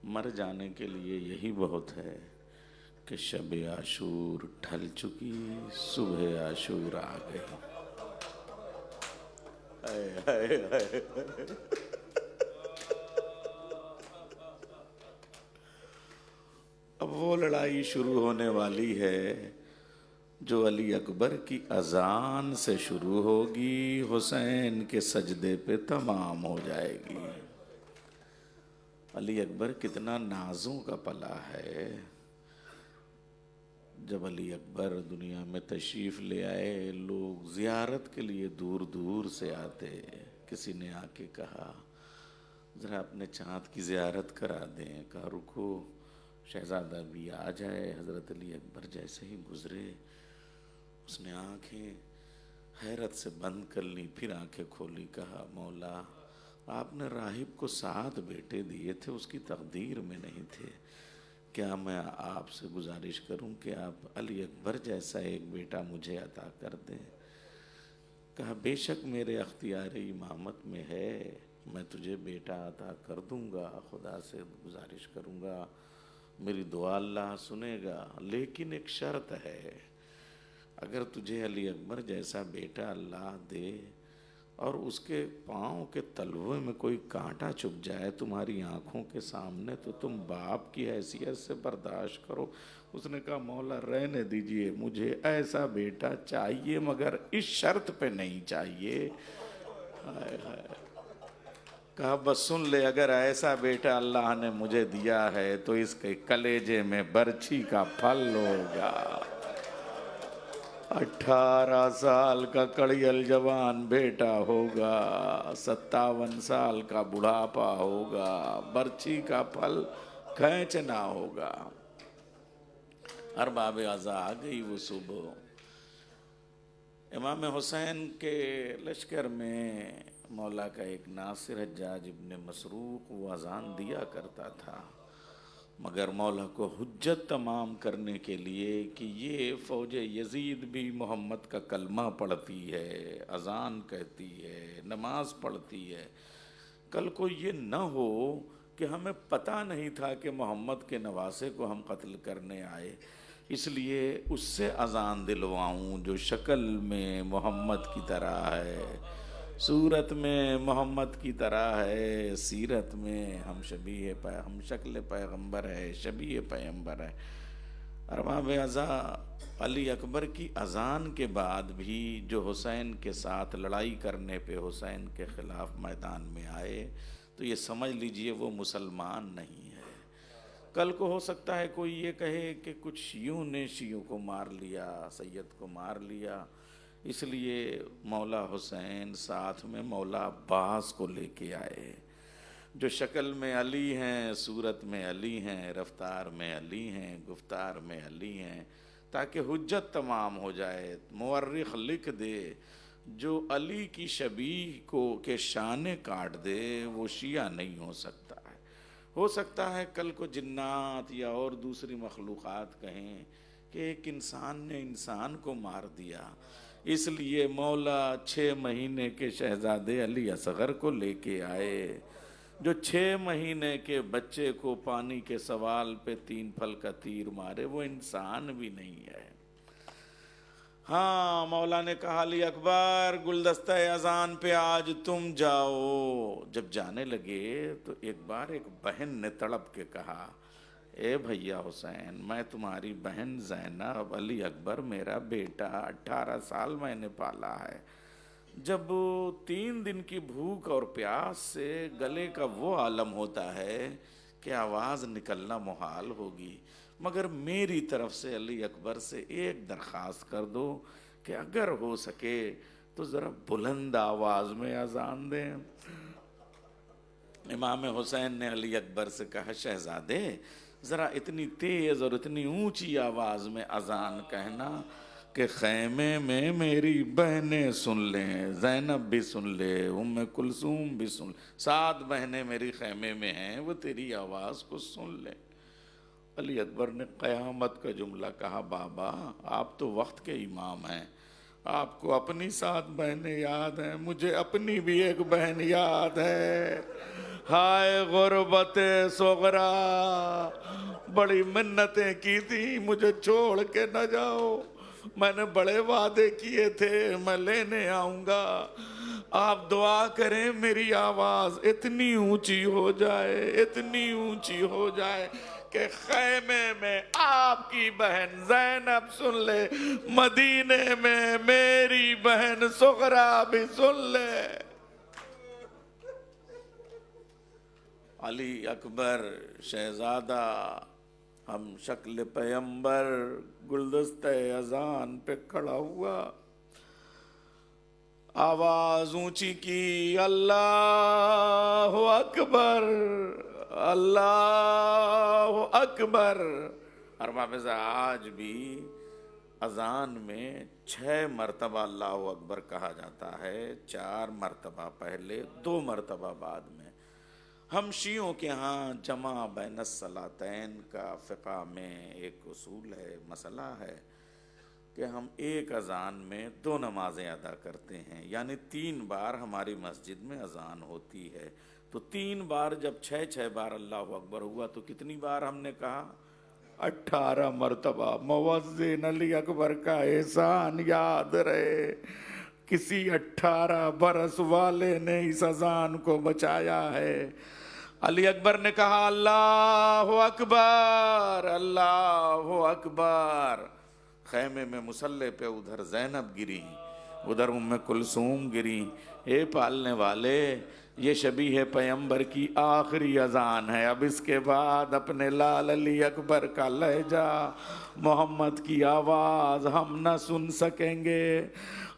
مر جانے کے لیے یہی بہت ہے کہ شب عاشور ڈھل چکی، صبح عاشور آ گئی۔ ہائے ہائے ہائے۔ اب وہ لڑائی شروع ہونے والی ہے جو علی اکبر کی اذان سے شروع ہوگی، حسین کے سجدے پہ تمام ہو جائے گی۔ علی اکبر کتنا نازوں کا پلا ہے۔ جب علی اکبر دنیا میں تشریف لے آئے، لوگ زیارت کے لیے دور دور سے آتے۔ کسی نے آ کے کہا ذرا اپنے چاند کی زیارت کرا دیں۔ کہا رکو، شہزادہ بھی آ جائے۔ حضرت علی اکبر جیسے ہی گزرے، اس نے آنکھیں حیرت سے بند کر لی، پھر آنکھیں کھولی۔ کہا مولا، آپ نے راہب کو 7 بیٹے دیے تھے، اس کی تقدیر میں نہیں تھے۔ کیا میں آپ سے گزارش کروں کہ آپ علی اکبر جیسا ایک بیٹا مجھے عطا کر دیں؟ کہا بے شک میرے اختیار امامت میں ہے، میں تجھے بیٹا عطا کر دوں گا۔ خدا سے گزارش کروں گا، میری دعا اللہ سنے گا، لیکن ایک شرط ہے، اگر تجھے علی اکبر جیسا بیٹا اللہ دے اور اس کے پاؤں کے تلوے میں کوئی کانٹا چبھ جائے تمہاری آنکھوں کے سامنے، تو تم باپ کی حیثیت سے برداشت کرو۔ اس نے کہا مولا رہنے دیجئے، مجھے ایسا بیٹا چاہیے مگر اس شرط پہ نہیں چاہیے۔ ہائے ہائے۔ کہا بس سن لے، اگر ایسا بیٹا اللہ نے مجھے دیا ہے تو اس کے کلیجے میں برچھی کا پھل ہوگا۔ 18 سال کا کڑیل جوان بیٹا ہوگا، 57 سال کا بڑھاپا ہوگا، برچھی کا پھل کھینچنا ہوگا۔ ارباب عزا آ گئی وہ صبح۔ امام حسین کے لشکر میں مولا کا ایک ناصر حجاج ابن مسروق وہ اذان دیا کرتا تھا، مگر مولا کو حجت تمام کرنے کے لیے کہ یہ فوج یزید بھی محمد کا کلمہ پڑھتی ہے، اذان کہتی ہے، نماز پڑھتی ہے، کل کو یہ نہ ہو کہ ہمیں پتہ نہیں تھا کہ محمد کے نواسے کو ہم قتل کرنے آئے، اس لیے اس سے اذان دلواؤں جو شکل میں محمد کی طرح ہے، صورت میں محمد کی طرح ہے، سیرت میں ہم شکل پیغمبر ہے، شبیہ پیغمبر ہے۔ ارباب عزا علی اکبر کی اذان کے بعد بھی جو حسین کے ساتھ لڑائی کرنے پہ حسین کے خلاف میدان میں آئے تو یہ سمجھ لیجئے وہ مسلمان نہیں ہے۔ کل کو ہو سکتا ہے کوئی یہ کہے کہ کچھ شیعوں نے شیعوں کو مار لیا، سید کو مار لیا، اس لیے مولا حسین ساتھ میں مولا عباس کو لے کے آئے، جو شکل میں علی ہیں، صورت میں علی ہیں، رفتار میں علی ہیں، گفتار میں علی ہیں، تاکہ حجت تمام ہو جائے۔ مورخ لکھ دے جو علی کی شبیہ کو کے شانے کاٹ دے وہ شیعہ نہیں ہو سکتا ہے۔ ہو سکتا ہے کل کو جنات یا اور دوسری مخلوقات کہیں کہ ایک انسان نے انسان کو مار دیا، اس لیے مولا 6 مہینے کے شہزادے علی اصغر کو لے کے آئے، جو 6 مہینے کے بچے کو پانی کے سوال پہ 3 پھل کا تیر مارے، وہ انسان بھی نہیں ہے۔ ہاں مولا نے کہا علی اکبر گلدستہ اذان پہ آج تم جاؤ۔ جب جانے لگے تو ایک بار ایک بہن نے تڑپ کے کہا اے بھیا حسین، میں تمہاری بہن زینب، علی اکبر میرا بیٹا، 18 سال میں نے پالا ہے، جب 3 دن کی بھوک اور پیاس سے گلے کا وہ عالم ہوتا ہے کہ آواز نکلنا محال ہوگی، مگر میری طرف سے علی اکبر سے ایک درخواست کر دو کہ اگر ہو سکے تو ذرا بلند آواز میں اذان دیں۔ امام حسین نے علی اکبر سے کہا شہزادے ذرا اتنی تیز اور اتنی اونچی آواز میں اذان کہنا کہ خیمے میں میری بہنیں سن لیں، زینب بھی سن لے، ام کلثوم بھی سن لیں، 7 بہنیں میری خیمے میں ہیں، وہ تیری آواز کو سن لیں۔ علی اکبر نے قیامت کا جملہ کہا بابا آپ تو وقت کے امام ہیں، آپ کو اپنی 7 بہنیں یاد ہیں، مجھے اپنی بھی ایک بہن یاد ہے، ہائے غربت صغرا، بڑی منتیں کی تھی مجھے چھوڑ کے نہ جاؤ، میں نے بڑے وعدے کیے تھے میں لینے آؤں گا، آپ دعا کریں میری آواز اتنی اونچی ہو جائے، اتنی اونچی ہو جائے کہ خیمے میں آپ کی بہن زینب سن لے، مدینے میں میری بہن صغرا بھی سن لے۔ علی اکبر شہزادہ ہم شکل پیمبر گلدستہ اذان پہ کھڑا ہوا، آواز اونچی کی، اللہ اکبر، اللہ اکبر۔ ارباب آج بھی اذان میں 6 مرتبہ اللہ اکبر کہا جاتا ہے، 4 مرتبہ پہلے، 2 مرتبہ بعد میں۔ ہم شیعوں کے ہاں جمع بین الصلاتین کا فقہ میں ایک اصول ہے، مسئلہ ہے کہ ہم ایک اذان میں 2 نمازیں ادا کرتے ہیں، یعنی 3 بار ہماری مسجد میں اذان ہوتی ہے، تو 3 بار جب 6 بار اللہ اکبر ہوا تو کتنی بار ہم نے کہا؟ 18 مرتبہ۔ مؤذن علی اکبر کا احسان یاد رہے، کسی 18 برس والے نے اس اذان کو بچایا ہے۔ علی اکبر نے کہا اللہ اکبر، اللہ اکبر۔ خیمے میں مصلی پہ ادھر زینب گری، ادھر ام کلثوم گری۔ اے پالنے والے، یہ شبیہ پیمبر کی آخری اذان ہے، اب اس کے بعد اپنے لال علی اکبر کا لہجہ، محمد کی آواز ہم نہ سن سکیں گے۔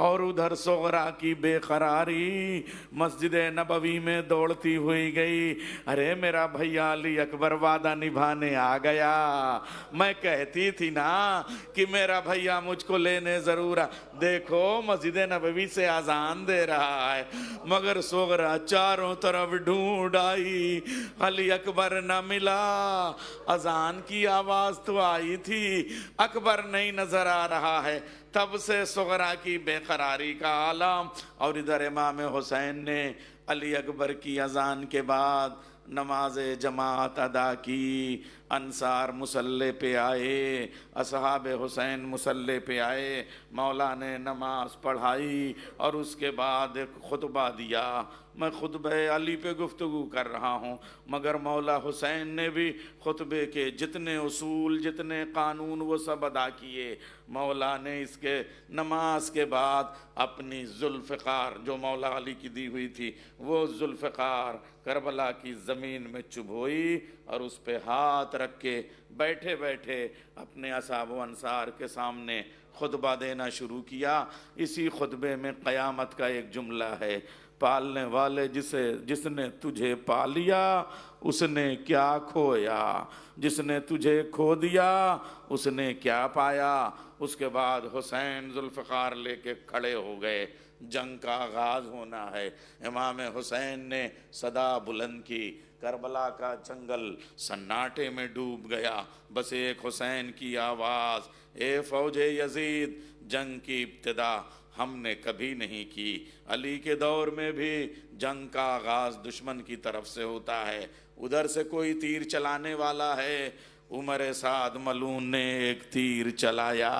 اور ادھر صغرا کی بے قراری مسجد نبوی میں دوڑتی ہوئی گئی، ارے میرا بھیا علی اکبر وعدہ نبھانے آ گیا، میں کہتی تھی نا کہ میرا بھیا مجھ کو لینے ضرور دیکھو مسجد نبوی سے اذان دے رہا ہے، مگر صغرا چاروں طرف ڈھونڈ آئی، علی اکبر نہ ملا، اذان کی آواز تو آئی تھی، اکبر نہیں نظر آ رہا ہے۔ تب سے صغرا کی بے قراری کا عالم۔ اور ادھر امام حسین نے علی اکبر کی اذان کے بعد نماز جماعت ادا کی، انصار مصلی پہ آئے، اصحاب حسین مصلی پہ آئے، مولا نے نماز پڑھائی اور اس کے بعد ایک خطبہ دیا۔ میں خطبہ علی پہ گفتگو کر رہا ہوں، مگر مولا حسین نے بھی خطبے کے جتنے اصول، جتنے قانون، وہ سب ادا کیے۔ مولا نے اس کے نماز کے بعد اپنی ذوالفقار جو مولا علی کی دی ہوئی تھی، وہ ذوالفقار کربلا کی زمین میں چبھوئی اور اس پہ ہاتھ رکھ کے بیٹھے بیٹھے اپنے اصحاب و انصار کے سامنے خطبہ دینا شروع کیا۔ اسی خطبے میں قیامت کا ایک جملہ ہے، پالنے والے جس نے تجھے پا لیا اس نے کیا کھویا، جس نے تجھے کھو دیا اس نے کیا پایا۔ اس کے بعد حسین ذوالفقار لے کے کھڑے ہو گئے، جنگ کا آغاز ہونا ہے۔ امام حسین نے صدا بلند کی، کربلا کا جنگل سناٹے میں ڈوب گیا، بس ایک حسین کی آواز، اے فوج یزید، جنگ کی ابتدا ہم نے کبھی نہیں کی۔ علی کے دور میں بھی جنگ کا آغاز دشمن کی طرف سے ہوتا ہے، ادھر سے کوئی تیر چلانے والا ہے، عمر سعد ملعون نے ایک تیر چلایا،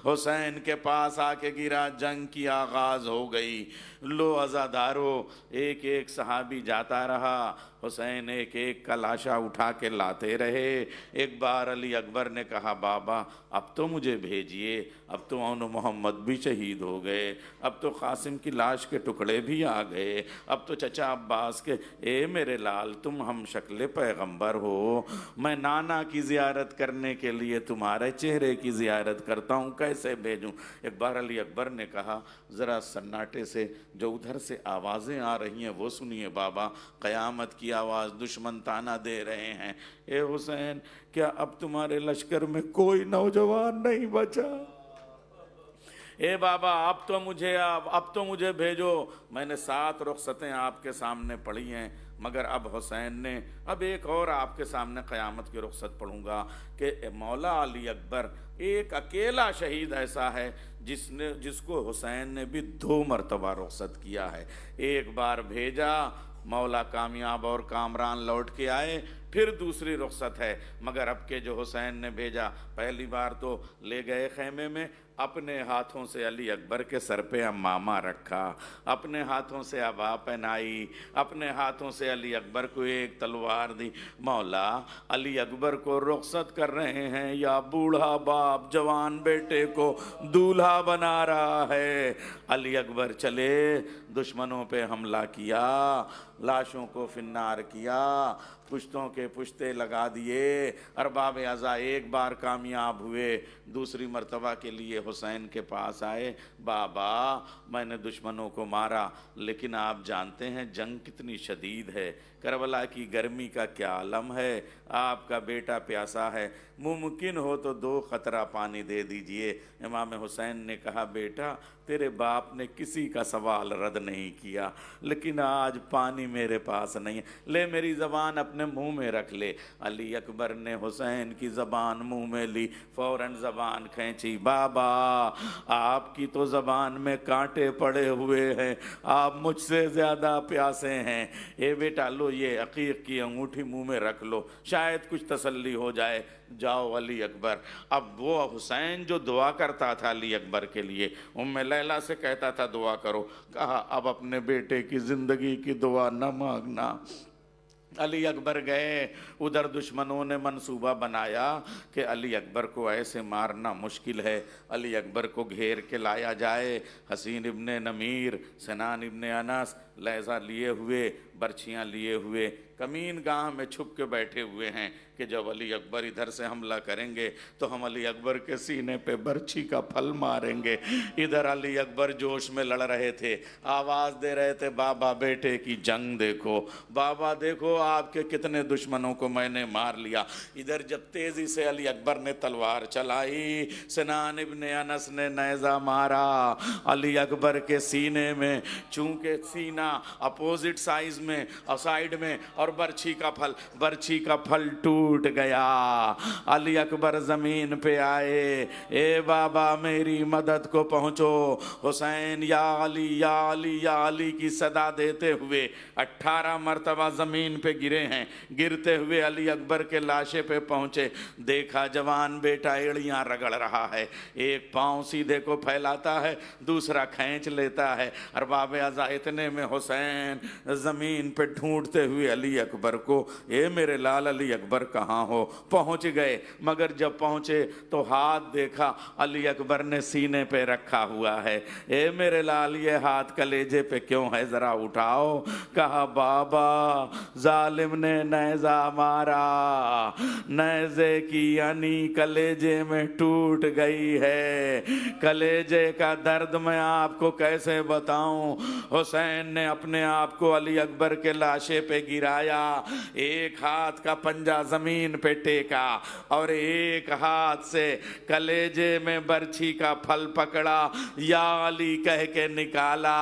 حسین کے پاس آ کے گرا، جنگ کی آغاز ہو گئی۔ لو عزادارو، ایک ایک صحابی جاتا رہا، حسین ایک ایک کا لاشا اٹھا کے لاتے رہے۔ ایک بار علی اکبر نے کہا بابا اب تو مجھے بھیجئے، اب تو اون محمد بھی شہید ہو گئے، اب تو قاسم کی لاش کے ٹکڑے بھی آ گئے، اب تو چچا عباس کے، اے میرے لال تم ہم شکل پیغمبر ہو، میں نانا کی زیارت کرنے کے لیے تمہارے چہرے کی زیارت کرتا ہوں، کیسے بھیجوں؟ ایک بار علی اکبر نے کہا ذرا سناٹے سے جو ادھر سے آوازیں آ رہی ہیں وہ سنیے بابا، قیامت کی آواز، دشمن تانا دے رہے ہیں۔ اے حسین، کیا اب تمہارے لشکر میں کوئی نوجوان نہیں بچا؟ اے بابا اب تو مجھے بھیجو، میں نے 7 رخصتیں آپ کے سامنے پڑھی ہیں، مگر اب حسین نے اب ایک اور آپ کے سامنے قیامت کی رخصت پڑھوں گا کہ مولا علی اکبر ایک اکیلا شہید ایسا ہے جس کو حسین نے بھی 2 مرتبہ رخصت کیا ہے۔ ایک بار بھیجا مولا کامیاب اور کامران لوٹ کے آئے، پھر دوسری رخصت ہے۔ مگر اب کے جو حسین نے بھیجا، پہلی بار تو لے گئے خیمے میں، اپنے ہاتھوں سے علی اکبر کے سر پہ امامہ رکھا، اپنے ہاتھوں سے عبا پہنائی، اپنے ہاتھوں سے علی اکبر کو ایک تلوار دی۔ مولا علی اکبر کو رخصت کر رہے ہیں یا بوڑھا باپ جوان بیٹے کو دولہا بنا رہا ہے۔ علی اکبر چلے، دشمنوں پہ حملہ کیا، لاشوں کو فنار کیا، پشتوں کے پشتے لگا دیے۔ ارباب عزا ایک بار کامیاب ہوئے، دوسری مرتبہ کے لیے حسین کے پاس آئے، بابا میں نے دشمنوں کو مارا، لیکن آپ جانتے ہیں جنگ کتنی شدید ہے، کربلا کی گرمی کا کیا عالم ہے، آپ کا بیٹا پیاسا ہے، ممکن ہو تو 2 قطرہ پانی دے دیجئے۔ امام حسین نے کہا بیٹا تیرے باپ نے کسی کا سوال رد نہیں کیا، لیکن آج پانی میرے پاس نہیں ہے، لے میری زبان اپنے منہ میں رکھ لے۔ علی اکبر نے حسین کی زبان منہ میں لی، فوراً زبان کھینچی، بابا آپ کی تو زبان میں کانٹے پڑے ہوئے ہیں، آپ مجھ سے زیادہ پیاسے ہیں، اے بیٹا لو یہ عقیق کی انگوٹھی منہ میں رکھ لو، شاید کچھ تسلی ہو جائے۔ جاؤ علی اکبر۔ اب وہ حسین جو دعا کرتا تھا علی اکبر کے لیے، ام لیلہ سے کہتا تھا دعا کرو، کہا اب اپنے بیٹے کی زندگی کی دعا نہ مانگنا۔ علی اکبر گئے، ادھر دشمنوں نے منصوبہ بنایا کہ علی اکبر کو ایسے مارنا مشکل ہے، علی اکبر کو گھیر کے لایا جائے۔ حسین ابن نمیر، سنان ابن انس لیزہ لیے ہوئے، برچھیاں لیے ہوئے، کمین گاہ میں چھپ کے بیٹھے ہوئے ہیں کہ جب علی اکبر ادھر سے حملہ کریں گے تو ہم علی اکبر کے سینے پہ برچھی کا پھل ماریں گے۔ ادھر علی اکبر جوش میں لڑ رہے تھے، آواز دے رہے تھے بابا بیٹے کی جنگ دیکھو، بابا دیکھو آپ کے کتنے دشمنوں کو میں نے مار لیا۔ ادھر جب تیزی سے علی اکبر نے تلوار چلائی، سنان ابن انس نے نیزہ مارا علی اکبر کے سینے میں، چونکہ سینہ اپوزٹ سائز میں اور سائیڈ میں، اور برچھی کا پھل ٹوٹ گیا۔ علی اکبر زمین پہ آئے، اے بابا میری مدد کو پہنچو۔ حسین یا علی یا علی یا علی کی صدا دیتے ہوئے 18 مرتبہ زمین پہ گرے ہیں، گرتے ہوئے علی اکبر کے لاشے پہ پہنچے، دیکھا جوان بیٹا ایڑیاں رگڑ رہا ہے، ایک پاؤں سیدھے کو پھیلاتا ہے، دوسرا کھینچ لیتا ہے۔ ارباب عزا اتنے میں حسین زمین پہ ڈھونڈتے ہوئے علی اکبر کو، اے میرے لال علی اکبر کہاں ہو؟ پہنچ گئے، مگر جب پہنچے تو ہاتھ دیکھا علی اکبر نے سینے پہ رکھا ہوا ہے۔ اے میرے لال یہ ہاتھ کلیجے پہ کیوں ہے؟ ذرا اٹھاؤ۔ کہا بابا ظالم نے نیزہ مارا، نیزے کی یعنی کلیجے میں ٹوٹ گئی ہے، کلیجے کا درد میں آپ کو کیسے بتاؤں۔ حسین نے اپنے آپ کو علی اکبر کے لاشے پہ گرایا، ایک ہاتھ کا پنجہ زمین پہ ٹیکا اور ایک ہاتھ سے کلیجے میں برچھی کا پھل پکڑا، یا علی کہہ کے نکالا۔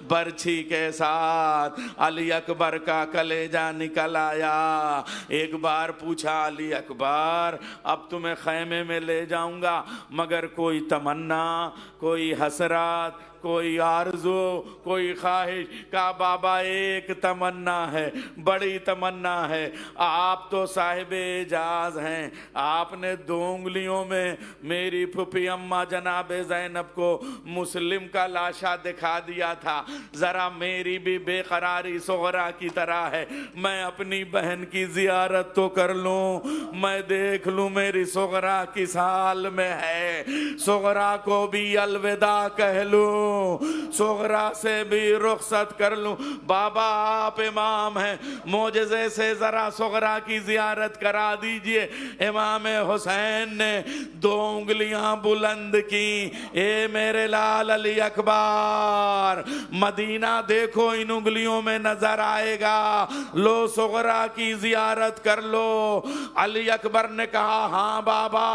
برچھی کے ساتھ علی اکبر کا کلیجہ نکل آیا۔ ایک بار پوچھا علی اکبر اب تمہیں خیمے میں لے جاؤں گا، مگر کوئی تمنا، کوئی حسرات، کوئی آرزو، کوئی خواہش؟ کہا بابا ایک تمنا ہے، بڑی تمنا ہے، آپ تو صاحب اعجاز ہیں، آپ نے 2 انگلیوں میں میری پھپھی اماں جناب زینب کو مسلم کا لاشا دکھا دیا تھا، ذرا میری بھی بے قراری صغرا کی طرح ہے، میں اپنی بہن کی زیارت تو کر لوں، میں دیکھ لوں میری صغرا کس حال میں ہے، صغرا کو بھی الوداع کہہ لوں، صغرا سے بھی رخصت کر لوں۔ بابا آپ امام ہیں، معجزے سے ذرا صغرا کی زیارت کرا دیجئے۔ امام حسین نے 2 انگلیاں بلند کی، اے میرے لال علی اکبر مدینہ دیکھو ان انگلیوں میں نظر آئے گا، لو صغرا کی زیارت کر لو۔ علی اکبر نے کہا ہاں بابا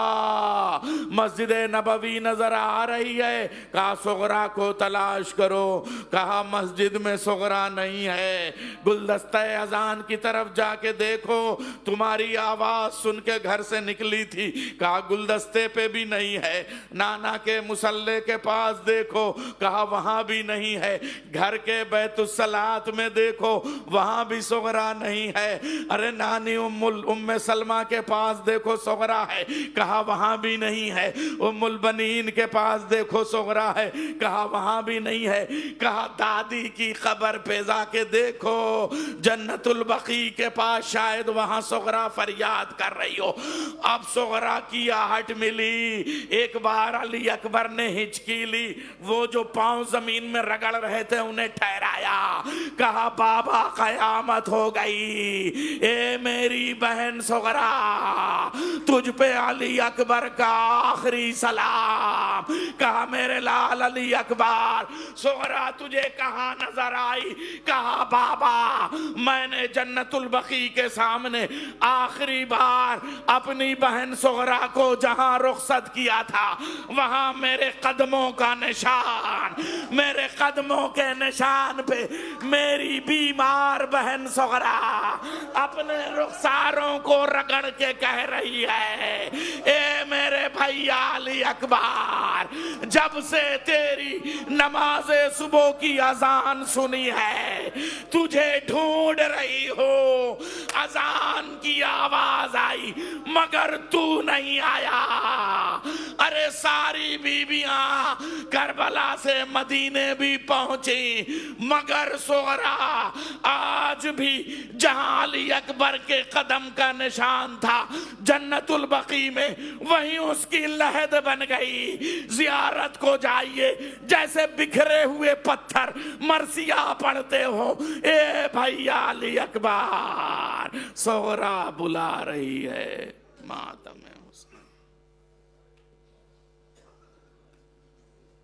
مسجد نبوی نظر آ رہی ہے۔ کہا صغرا کو کرو تلاش کرو. کہا مسجد میں صغرا نہیں ہے. گلدستہ اذان کی طرف جا کے دیکھو, تمہاری آواز سن کے گھر سے نکلی تھی. کہا گلدستے پہ بھی نہیں ہے. نانا کے مصلے کے پاس دیکھو, کہا وہاں بھی نہیں ہے. گھر کے بیت الصلاۃ میں دیکھو, وہاں بھی صغرا نہیں ہے. ارے نانی ام سلمہ کے پاس دیکھو صغرا ہے, کہا وہاں بھی نہیں ہے. ام البنین کے پاس دیکھو صغرا ہے, کہا وہاں بھی نہیں ہے. کہا دادی کی قبر پہ جا کے دیکھو, جنت البقیع کے پاس, شاید وہاں صغرا فریاد کر رہی ہو. اب صغرا کی آہٹ ملی. ایک بار علی اکبر نے ہچکی لی, وہ جو پاؤں زمین میں رگڑ رہے تھے انہیں ٹھہرایا. کہا بابا قیامت ہو گئی, اے میری بہن صغرا, تجھ پہ علی اکبر کا آخری سلام. کہا میرے لال علی اکبر, صغرا تجھے کہاں نظر آئی؟ کہا بابا میں نے جنت البقیع کے سامنے آخری بار اپنی بہن صغرا کو جہاں رخصت کیا تھا, وہاں میرے قدموں کا نشان, میرے قدموں کے نشان پہ میری بیمار بہن صغرا اپنے رخساروں کو رگڑ کے کہہ رہی ہے, اے میرے بھائی علی اکبر, جب سے تیری نماز صبح کی اذان سنی ہے تجھے ڈھونڈ رہی ہو. اذان کی آواز آئی مگر تو نہیں آیا. ارے ساری بیویاں کربلا سے مدینے بھی پہنچی, مگر صغرا آج بھی جہاں علی اکبر کے قدم کا نشان تھا جنت البقیع میں, وہیں اس کی لحد بن گئی. زیارت کو جائیے, جیسے بکھرے ہوئے پتھر مرثیہ پڑھتے ہو, اے بھائی علی اکبر, صغرا بلا رہی ہے ماتم حسین.